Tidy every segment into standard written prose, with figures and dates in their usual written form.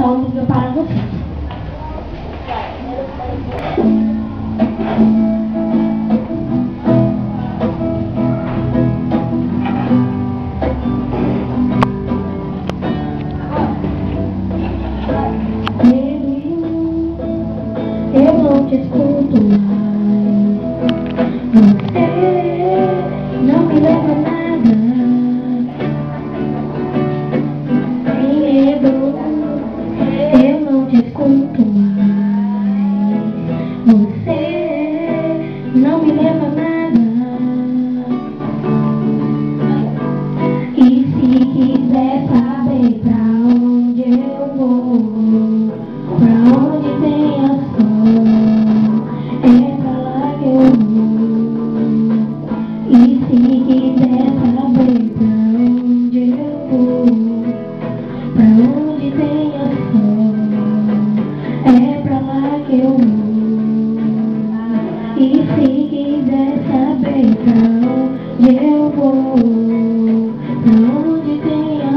cantar um livro para você. Eu não te escuto mais. Você não me leva a nada. Sem medo, eu não te escuto mais. Você não me leva a nada. E se quiser saber pra onde eu vou, pra onde tem a é pra lá que eu vou. E se quiser saber pra onde eu vou, pra onde tem a é pra lá que eu vou. E se quiser saber pra onde eu vou, pra onde tem a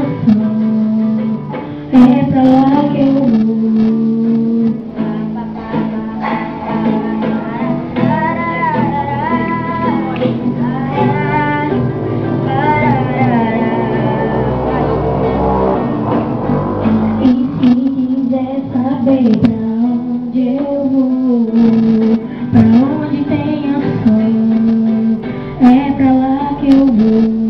é pra lá que eu vou. Saber pra onde eu vou, pra onde tem a é pra lá que eu vou.